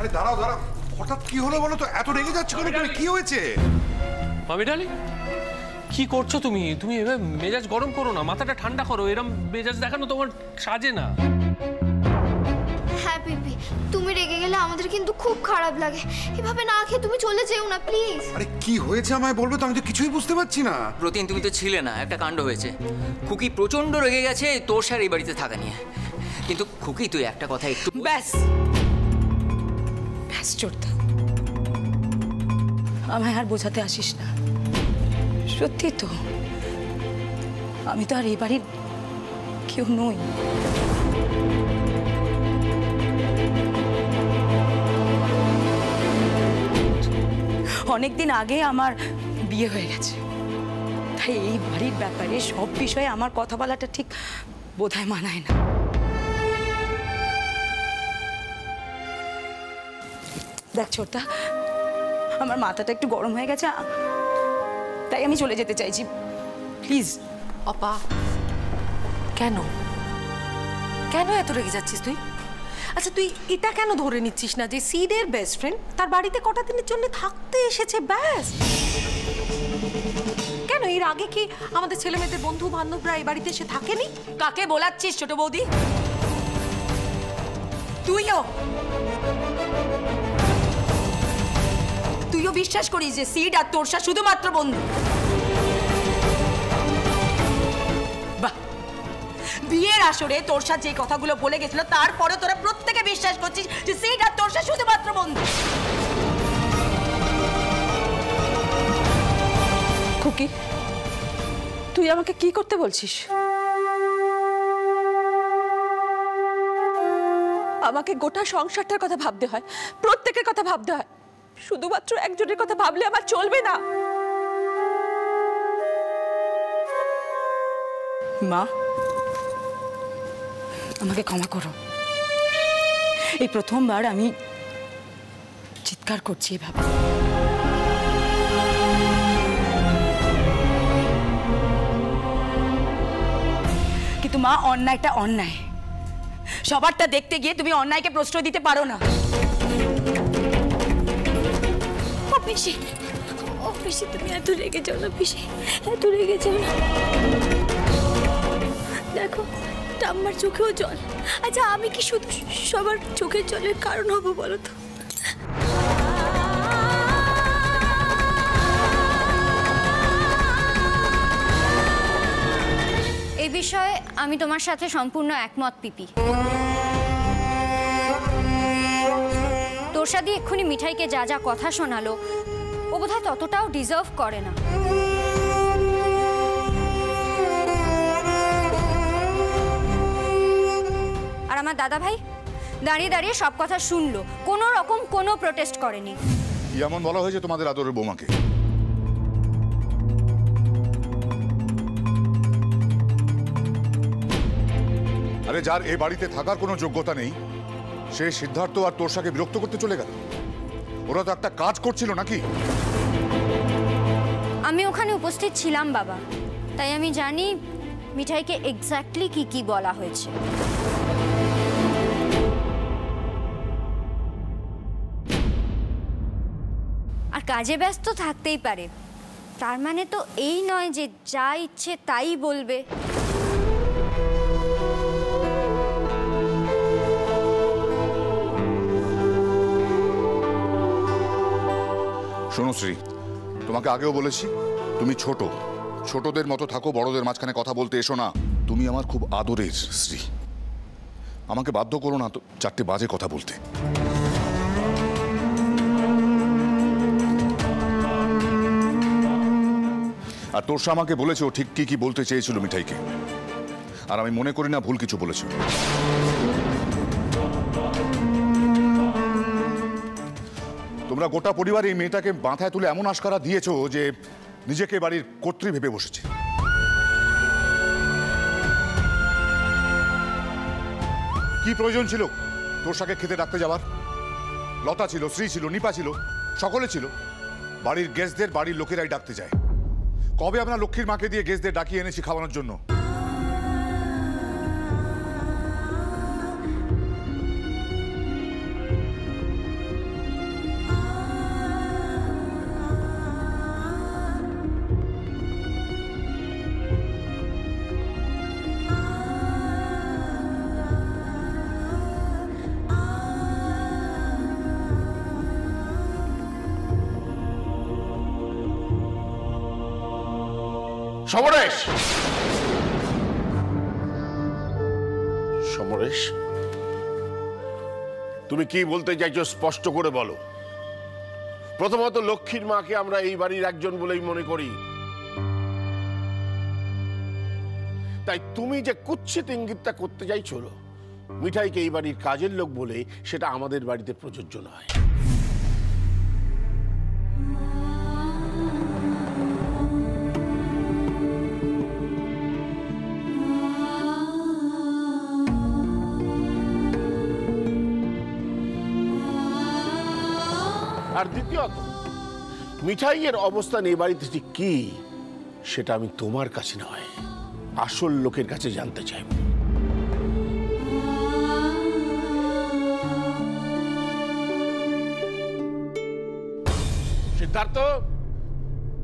আরে দাঁড়াও দাঁড়াও, হঠাৎ কি হলো বলো তো? এত রেগে যাচ্ছ কেন তুমি? কি হয়েছে? মামি ডার্লিং, কি করছো তুমি? তুমি এভাবে মেজাজ গরম করো না, মাথাটা ঠান্ডা করো। এরকম মেজাজ দেখানো তোমার সাজে না। হ্যাঁ পিপি, তুমি রেগে গেলে আমাদের কিন্তু খুব খারাপ লাগে। এভাবে না খেয়ে তুমি চলে যেও না প্লিজ। আরে কি হয়েছে আমায় বলবে তো? আমি তো কিছুই বুঝতে পারছি না। প্রতিদিন তুমি তো ছিলে না, একটা কাণ্ড হয়েছে। খুকি প্রচন্ড রেগে গেছে তোর স্যার এই বাড়িতে থাকা নিয়ে। কিন্তু খুকি তুই একটা কথা একটু ব্যাস ব্যাস চোরদা, আমায় আর বোঝাতে আসিস না। সত্যি তো আমি তো আর এই বাড়ির কেউ নই। অনেকদিন আগে আমার বিয়ে হয়ে গেছে, তাই এই বাড়ির ব্যাপারে সব বিষয়ে আমার কথা বলাটা ঠিক বোধহয় মানায় না। দেখ ছোটদা, আমার মাথাটা একটু গরম হয়ে গেছে, তাই আমি চলে যেতে চাইছি, প্লিজ। অপা, কেন কেন এত রেগে যাচ্ছিস তুই? আচ্ছা তুই এটা কেন ধরে নিচ্ছিস না যে সিডের বেস্ট ফ্রেন্ড তার বাড়িতে কটা দিনের জন্য থাকতে এসেছে, ব্যাস? কেন এর আগে কি আমাদের ছেলে মেয়েদের বন্ধু বান্ধবরা এই বাড়িতে এসে থাকেনি? কাকে বলাচ্ছিস ছোট বৌদি? তুইও বিশ্বাস করিস যে সিড আর তোরসা শুধুমাত্র বন্ধু? বাহ, বিয়ের আসরে তোরসা যে কথাগুলো বলে গেছিল তারপরে তোরা প্রত্যেকে বিশ্বাস করছিস যে সিড আর তোরসা শুধুমাত্র বন্ধু। খুকি, তুই আমাকে কি করতে বলছিস? আমাকে গোটা সংসারটার কথা ভাবতে হয়, প্রত্যেকের কথা ভাবতে হয়, শুধুমাত্র একজনের কথা ভাবলে আমার চলবে না। মা, আমাকে ক্ষমা করো। এই প্রথমবার আমি চিৎকার করছি এভাবে। কিন্তু মা, অন্যায়টা অন্যায়, সবারটা দেখতে গিয়ে তুমি অন্যায়কে প্রশ্রয় দিতে পারো না। পিসি, ও পিসি তুমি এত রেগে যাও না পিসি, এত রেগে যাও না। দেখো ঠাম্মার চোখেও জল। আচ্ছা আমি কি শুধু সবার চোখের জলের কারণ হব বলো তো? এই বিষয়ে আমি তোমার সাথে সম্পূর্ণ একমত পিপি। তোরসাদি এক্ষুনি মিঠাইকে যা যা কথা শোনালো ও বোধহয় ততটাও ডিজার্ভ করে না। আর আমার দাদা ভাই দাঁড়িয়ে দাঁড়িয়ে সব কথা শুনলো, কোনো রকম কোনো প্রোটেস্ট করেনি। এমন বলা হয়েছে তোমাদের আদরের বৌমাকে? আরে যার এই বাড়িতে থাকার কোনো যোগ্যতা নেই সে সিদ্ধার্থ আর তোরসাকে বিরক্ত করতে চলে গেল। ওরা তো একটা কাজ করছিল নাকি? আমি ওখানে উপস্থিত ছিলাম বাবা, তাই আমি জানি মিঠাইকে এক্স্যাক্টলি কি কি বলা হয়েছে। আর কাজে ব্যস্ত থাকতেই পারে, তার মানে তো এই নয় যে যা ইচ্ছে তাই বলবে। শোনো শ্রী, তোমাকে আগেও বলেছি তুমি ছোট, ছোটদের মতো থাকো, বড়দের মাঝখানে কথা বলতে এসো না। তুমি আমার খুব আদরের শ্রী, আমাকে বাধ্য করো না তো 4টে বাজে কথা বলতে। আর তোরসা আমাকে বলেছে ও ঠিক কি কি বলতে চেয়েছিল মিঠাইকে, আর আমি মনে করি না ভুল কিছু বলেছে। তোমরা গোটা পরিবার এই মেয়েটাকে মাথায় তুলে এমন আশকারা দিয়েছো যে নিজেকে বাড়ির কর্ত্রী ভেবে বসেছে। কি প্রয়োজন ছিল তোরসাকে খেতে ডাকতে যাওয়ার? লতা ছিল, শ্রী ছিল, নিপা ছিল, সকলে ছিল। বাড়ির গেস্টদের বাড়ির লোকেরাই ডাকতে যায়। কবে আমরা লক্ষ্মীর মাকে দিয়ে গেস্টদের ডাকিয়ে এনেছি খাওয়ানোর জন্য? সমরেশ, সমরেশ, তুমি কি বলতে চাইছো স্পষ্ট করে বলো। প্রথমত লক্ষ্মীর মাকে আমরা এই বাড়ির একজন বলেই মনে করি, তাই তুমি যে কুৎসিত ইঙ্গিতটা করতে চাইছো মিঠাইকে এই বাড়ির কাজের লোক বলে, সেটা আমাদের বাড়িতে প্রযোজ্য নয়। আর দ্বিতীয়ত, মিঠাইয়ের অবস্থান এই বাড়িতে ঠিক কি সেটা আমি তোমার কাছে নয়, আসল লোকের কাছে জানতে চাইব। সিদ্ধার্থ,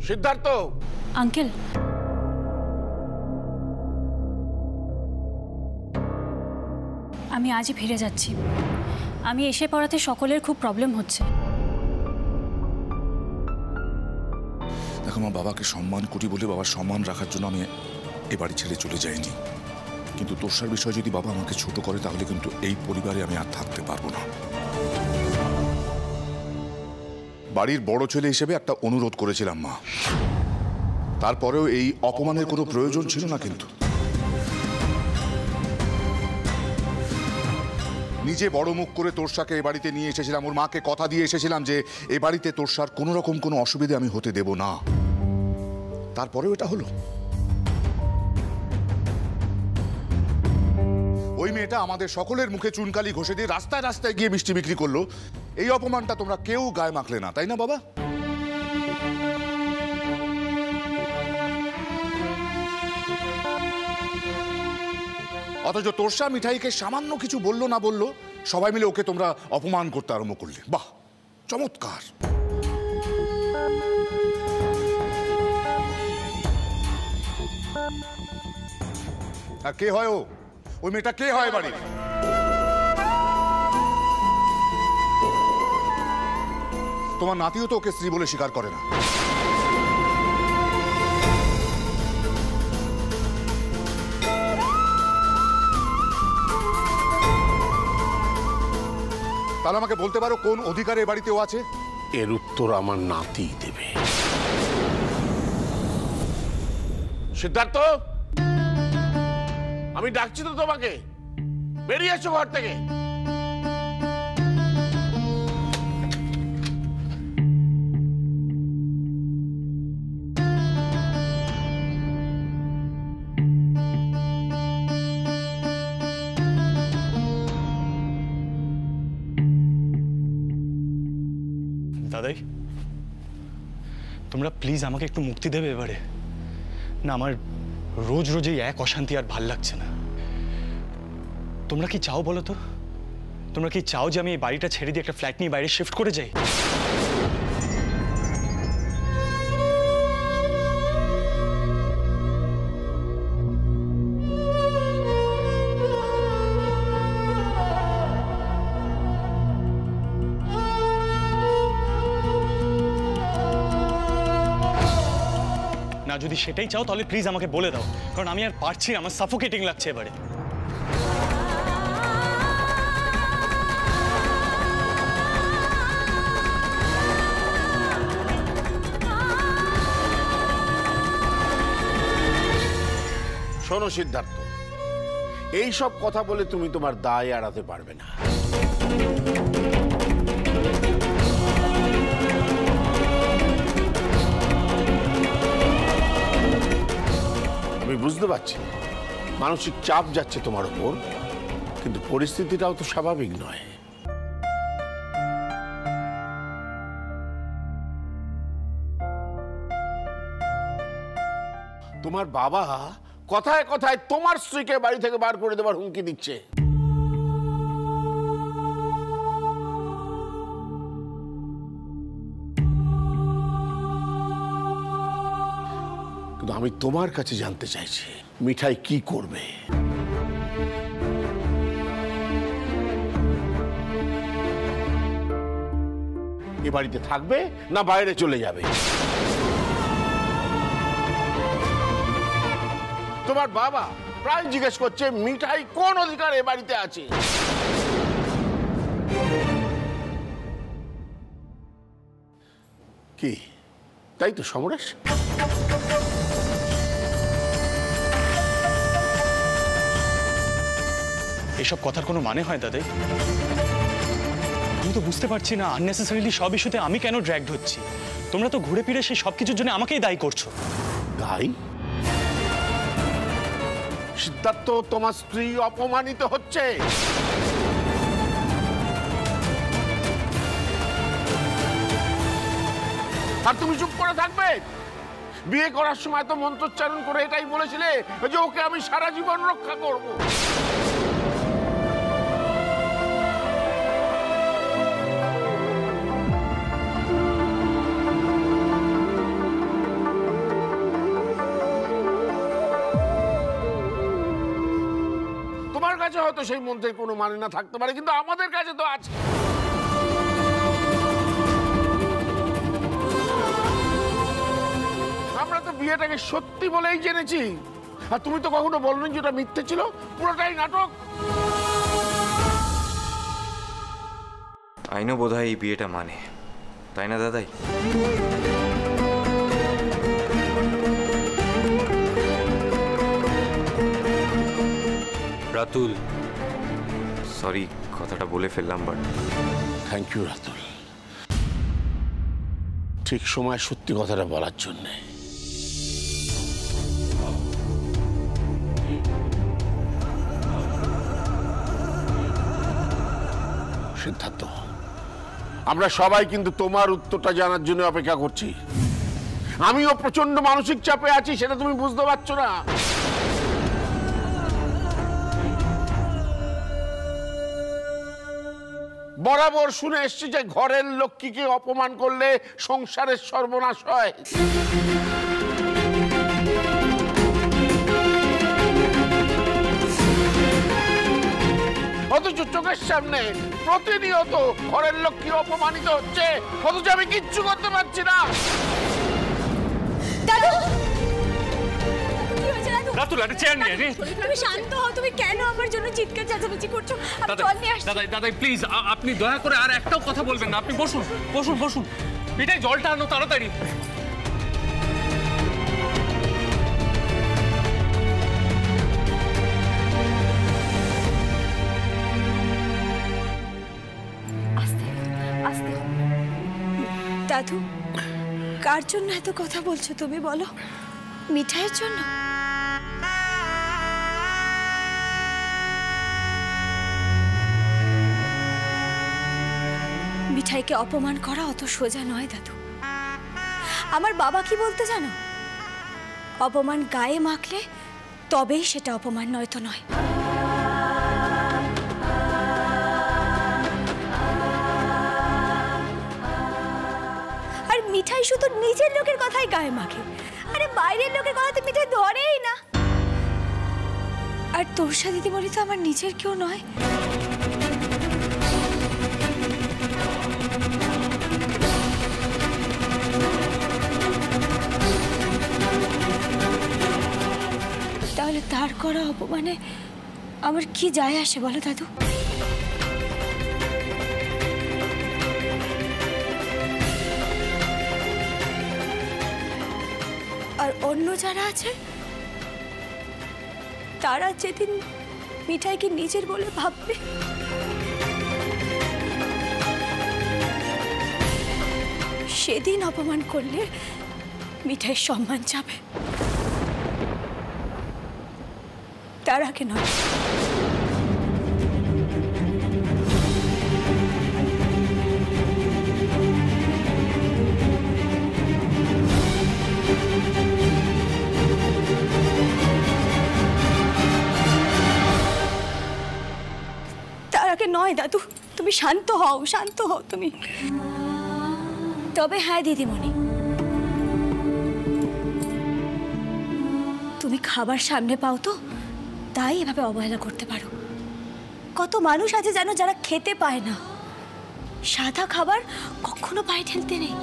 সিদ্ধার্থ। আঙ্কেল, আমি আজই ফিরে যাচ্ছি। আমি এসে পড়াতে সকলের খুব প্রবলেম হচ্ছে। দেখো মা, বাবাকে সম্মান করি বলে বাবার সম্মান রাখার জন্য আমি এ বাড়ি ছেড়ে চলে যাইনি, কিন্তু তোষার বিষয় যদি বাবা আমাকে ছোট করে তাহলে কিন্তু এই পরিবারে আমি আর থাকতে পারবো না। বাড়ির বড় ছেলে হিসেবে একটা অনুরোধ করেছিলাম মা, তারপরেও এই অপমানের কোনো প্রয়োজন ছিল না। কিন্তু নিজে বড় মুখ করে তোষাকে এ বাড়িতে নিয়ে এসেছিলাম, ওর মাকে কথা দিয়ে এসেছিলাম যে এ বাড়িতে তোষার কোনো রকম কোনো অসুবিধে আমি হতে দেব না, তারপরেও এটা হলো। ওই মেয়েটা আমাদের সকলের মুখে চুনকালি ঘষে দিয়ে রাস্তায় রাস্তায় গিয়ে মিষ্টি বিক্রি করলো। এই অপমানটা তোমরা কেউ গায়ে মাখলে না, তাই না বাবা? অথচ তোষা মিঠাইকে সামান্য কিছু বললো না বললো, সবাই মিলে ওকে তোমরা অপমান করতে আরম্ভ করলে। বাহ, চমৎকার। আর কে হয় ও? ওই মেয়েটা কে হয় বাড়ি? তোমার নাতিও তো ওকে স্ত্রী বলে স্বীকার করে না। তাহলে আমাকে বলতে পারো কোন অধিকারে এ বাড়িতে ও আছে? এর উত্তর আমার নাতি দেবে। সিদ্ধার্থ, আমি ডাকছি তো তোমাকে, বেরিয়ে এসো ঘর থেকে। দাদাই, তোমরা প্লিজ আমাকে একটু মুক্তি দেবে এবারে। না, আমার রোজ রোজ এই এক অশান্তি আর ভাল লাগছে না। তোমরা কি চাও বলো তো? তোমরা কি চাও যে আমি এই বাড়িটা ছেড়ে দিয়ে একটা ফ্ল্যাট নিয়ে বাইরে শিফট করে যাই? না, যদি সেটাই চাও তাহলে প্লিজ আমাকে বলে দাও, কারণ আমি আর পারছি, আমার সাফোকেটিং লাগছে এবারে। শোনো সিদ্ধার্থ, এই সব কথা বলে তুমি তোমার দায় এড়াতে পারবে না। আমি বুঝতে পারছি মানসিক চাপ যাচ্ছে তোমার উপর, কিন্তু পরিস্থিতিটাও তো স্বাভাবিক নয়। তোমার বাবা কথায় কথায় তোমার স্ত্রীকে বাড়ি থেকে বার করে দেবার হুমকি দিচ্ছে। কিন্তু আমি তোমার কাছে জানতে চাইছি মিঠাই কি করবে। এ বাড়িতে থাকবে না বাইরে চলে যাবে? তোমার বাবা প্রায় জিজ্ঞেস করছে মিঠাই কোন অধিকার এ বাড়িতে আছে। কি তাই তো সমরেশ? এসব কথার কোনো মানে হয় দাদাই? আমি তো বুঝতে পারছি না আননেসেসারিলি সব ইস্যুতে আমি কেন ড্র্যাগড হচ্ছি। তোমরা তো ঘুরে ফিরে সেই সব কিছুর জন্য আমাকেই দায়ী করছো। দায়ী? সিদ্ধার্থ, তোমার স্ত্রী অপমানিত হচ্ছে। আর তুমি চুপ করে থাকবে? বিয়ে করার সময় তো মন্ত্রোচ্চারণ করে এটাই বলেছিলে যে ওকে আমি সারা জীবন রক্ষা করব। তোমার কাছে হয়তো সেই মন্ত্রের কোনো মানে না থাকতে পারে, কিন্তু আমাদের কাছে তো আছে। আমরা তো বিয়েটাকে সত্যি বলেই জেনেছি। আর তুমি তো কখনো বলনি যে ওটা মিথ্যে ছিল, পুরোটাই নাটক। আইনও বোধহয় এই বিয়েটা মানে, তাই না দাদাই? রাতুল, সরি কথাটা বলে ফেললাম, বাট থ্যাংক ইউ রাতুল, ঠিক সময় সত্যি কথাটা বলার জন্যে। সিদ্ধার্থ, আমরা সবাই কিন্তু তোমার উত্তরটা জানার জন্য অপেক্ষা করছি। আমিও প্রচন্ড মানসিক চাপে আছি, সেটা তুমি বুঝতে পারছো না। বরাবর শুনে এসছি যে ঘরের লক্ষ্মীকে অপমান করলে সংসারের সর্বনাশ হয়। অথচ চোখের সামনে প্রতিনিয়ত ঘরের লক্ষ্মী অপমানিত হচ্ছে, অথচ আমি কিচ্ছু করতে পারছি না। রাতুল, একটা চেয়ার নিয়ে নে। তুমি শান্ত হও। তুমি কেন আমার জন্য চিৎকার চেঁচামেচি করছো? আমি জল নিয়ে আসছি। দাদাই প্লিজ, আপনি দয়া করে আর একটাও কথা বলবেন না। আপনি বসুন বসুন বসুন। এটাই জলটা আনো তাড়াতাড়ি। আস্তে আস্তে। দাদু, কার জন্য এত কথা বলছো তুমি বলো? মিঠাইয়ের জন্য? মিঠাইকে অপমান করা অত সোজা নয় দাদু। আমার বাবা কি বলতে জানো? অপমান গায়ে মাখলে তবেই সেটা অপমান, নয়তো নয়। আর মিঠাই শুধু নিজের লোকের কথাই গায়ে মাখে, আরে বাইরের লোকের কথা তো মিঠাই ধরেই না। আর তোরসা দিদিমণি তো আমার নিজের কেউ নয়। তাহলে তার করা অপমানে আমার কি যায় আসে বলো দাদু? আর অন্য যারা আছে তারা যেদিন মিঠাইকে নিজের বলে ভাববে, সেদিন অপমান করলে মিঠাইয়ের সম্মান যাবে, তার আগে নয়। তার আগে নয় দাদু। তুমি শান্ত হও, শান্ত হও তুমি। তবে হ্যাঁ দিদিমণি, তুমি খাবার সামনে পাও তো তাই এভাবে অবহেলা করতে পারো। কত মানুষ আছে জানো যারা খেতে পায় না, সাদা খাবার কখনো পায়ে ঠেলতে নেই।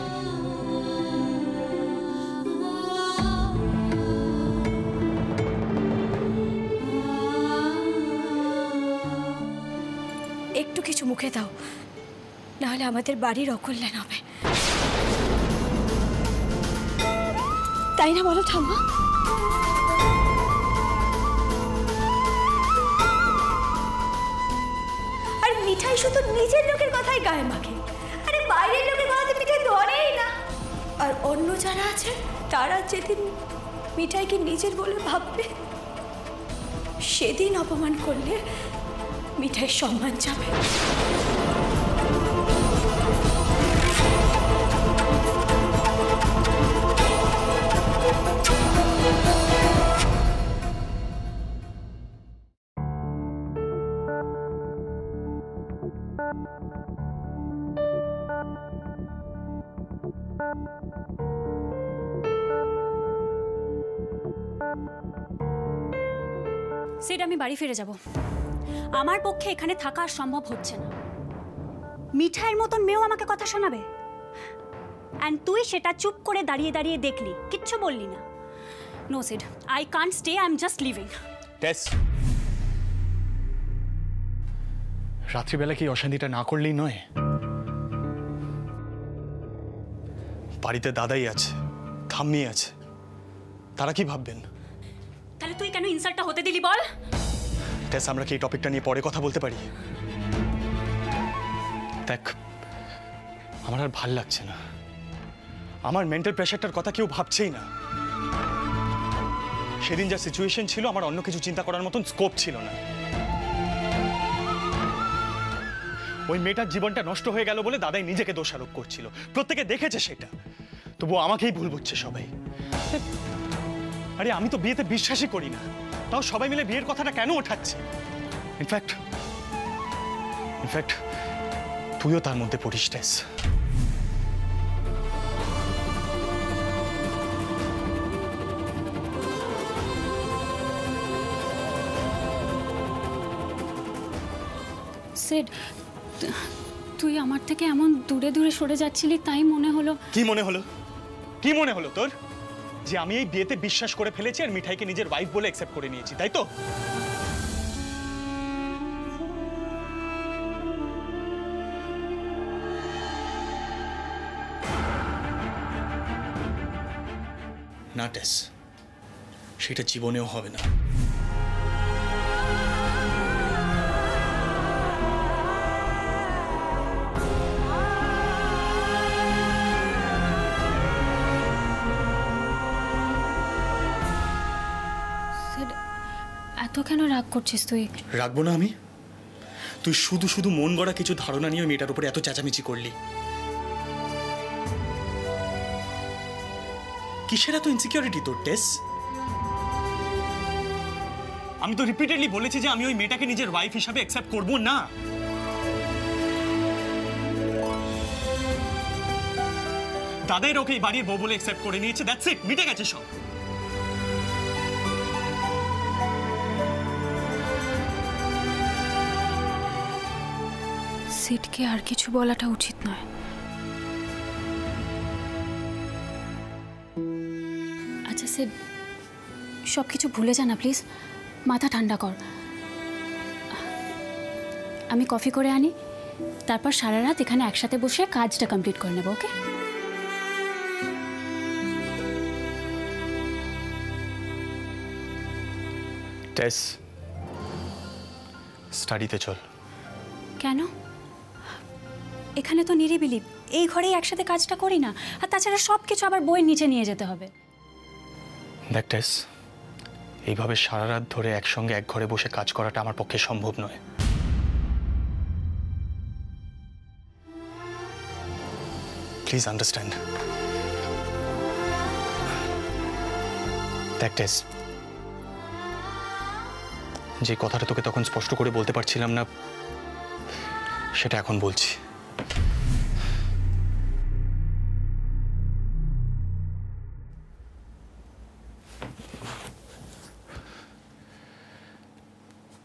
কিছু মুখে দাও, নাহলে আমাদের বাড়ির অকল্যাণ হবে। তাই না বলো ঠাম্মা? আর মিঠাই শুধু নিজের লোকের কথাই গায়ে মাখে, আরে বাইরের লোকের কথাতে মিঠাই ধরেই না। আর অন্য যারা আছে তারা যেদিন মিঠাইকে নিজের বলে ভাববে, সেদিন অপমান করলে মিঠাইয়ের সম্মান যাবে। সিড, আমি বাড়ি ফিরে যাব। আমার পক্ষে এখানে থাকা আর সম্ভব হচ্ছে না। মিঠাইয়ের মতন মেয়েও আমাকে কথা শোনাবে, অ্যান্ড তুই সেটা চুপ করে দাঁড়িয়ে দাঁড়িয়ে দেখলি, কিচ্ছু বললি না। No Sid, I can't stay, I am just leaving. টেস, রাত্রিবেলা কি অশান্তিটা না করলেই নয়? বাড়িতে দাদাই আছে, ঠাম্মি আছে, তারা কি ভাববেন? তাহলে তুই কেন ইনসাল্টটা হতে দিলি বল? টেস, আমরা কি এই টপিকটা নিয়ে পরে কথা বলতে পারি? দেখ, আমার আর ভাল লাগছে না। আমার মেন্টাল প্রেশারটার কথা কেউ ভাবছেই না। সেদিন যা সিচুয়েশন ছিল, আমার অন্য কিছু চিন্তা করার মতন স্কোপ ছিল না। ওই মেয়েটার জীবনটা নষ্ট হয়ে গেল বলে দাদাই নিজেকে দোষারোপ করছিল। প্রত্যেকে দেখেছে সেটা, তবুও আমাকেই ভুল বুঝছে সবাই। আরে আমি তো বিয়েতে বিশ্বাসই করি না, তাও সবাই মিলে বিয়ের কথাটা কেন ওঠাচ্ছে? ইনফ্যাক্ট তুইও তার মধ্যে পড়িস। টেস, সিড, তুই আমার থেকে এমন দূরে দূরে সরে যাচ্ছিলি, তাই মনে হলো। কি মনে হলো? কি মনে হলো তোর? যে আমি এই বিয়েতে বিশ্বাস করে ফেলেছি আর মিঠাইকে নিজের ওয়াইফ বলে অ্যাকসেপ্ট করে নিয়েছি, তাই তো? না টেস, সেটা জীবনেও হবে না। এত কেন রাগ করছিস তুই? রাখবো না আমি? তুই শুধু শুধু মন গড়া কিছু ধারণা নিয়ে মেয়েটার উপরে এত চেঁচামেচি করলি। কিসের এত ইনসিকিউরিটি তোর টেস? আমি তো রিপিটেডলি বলেছি যে আমি ওই মেয়েটাকে নিজের ওয়াইফ হিসাবে অ্যাকসেপ্ট করব না। দাদাই ওকে এই বাড়ির বউ বলে অ্যাকসেপ্ট করে নিয়েছে, দ্যাটস ইট, মিটে গেছে সব। সিডকে আর কিছু বলাটা উচিত নয়। আচ্ছা সিড, সব কিছু ভুলে যা না প্লিজ, মাথা ঠান্ডা কর। আমি কফি করে আনি, তারপর সারা রাত এখানে একসাথে বসে কাজটা কমপ্লিট করে নেব, ওকে? টেস, স্টাডিতে চল। কেন? এখানে তো নিরিবিলি, এই ঘরেই একসাথে কাজটা করি না। আর তাছাড়া সব কিছু আবার বইয়ের নিচে নিয়ে যেতে হবে। দেখ টেস, এইভাবে সারা রাত ধরে একসঙ্গে এক ঘরে বসে কাজ করাটা আমার পক্ষে সম্ভব নয়। Please understand. দেখ টেস, যে কথাটা তোকে তখন স্পষ্ট করে বলতে পারছিলাম না, সেটা এখন বলছি।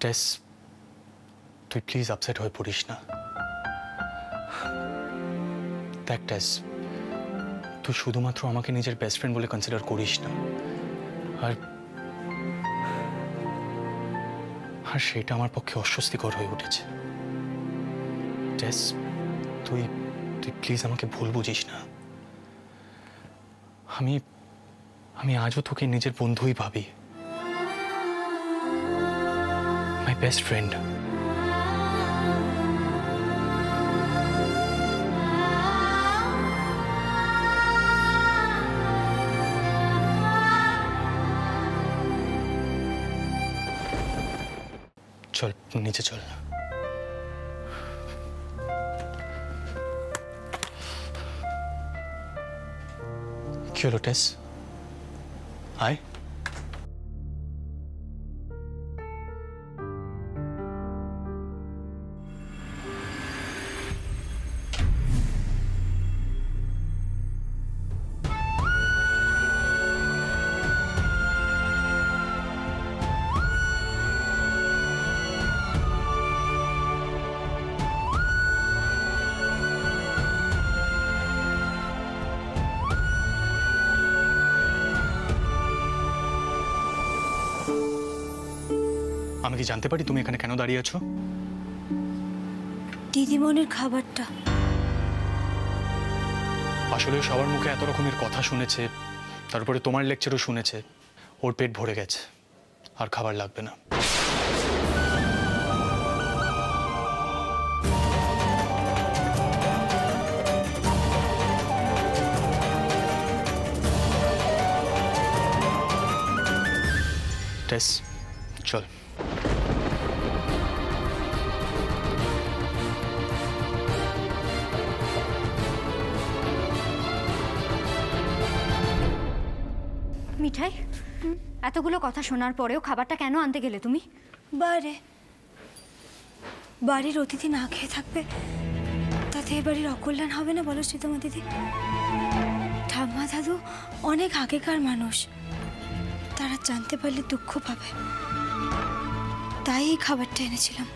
টেস, তুই প্লিজ আপসেট হয়ে পড়িস না। দেখ টেস, তুই শুধুমাত্র আমাকে নিজের বেস্ট ফ্রেন্ড বলে কনসিডার করিস না, আর সেটা আমার পক্ষে অস্বস্তিকর হয়ে উঠেছে। টেস, তুই তুই প্লিজ আমাকে ভুল বুঝিস না। আমি আজও তোকে নিজের বন্ধুই ভাবি, মাই বেস্ট ফ্রেন্ড। চল নিচে চল। কি হলো টেস? আয়। আমি কি জানতে পারি তুমি এখানে কেন দাঁড়িয়ে আছো? দিদিমণির খাবারটা। আসলে সবার মুখে এত রকমের কথা শুনেছে, তারপরে তোমার লেকচারও শুনেছে, ওর পেট ভরে গেছে, আর খাবার লাগবে না। টেস, চল। মিঠাই, এতগুলো কথা শোনার পরেও খাবারটা কেন আনতে গেলে তুমি? বাড়ির অতিথি না খেয়ে থাকবে, তাতে এ বাড়ির অকল্যাণ হবে না বলো শ্রীতমা দিদি? ঠাম্মা দাদু অনেক আগেকার মানুষ, তারা জানতে পারলে দুঃখ পাবে, তাই এই খাবারটা এনেছিলাম।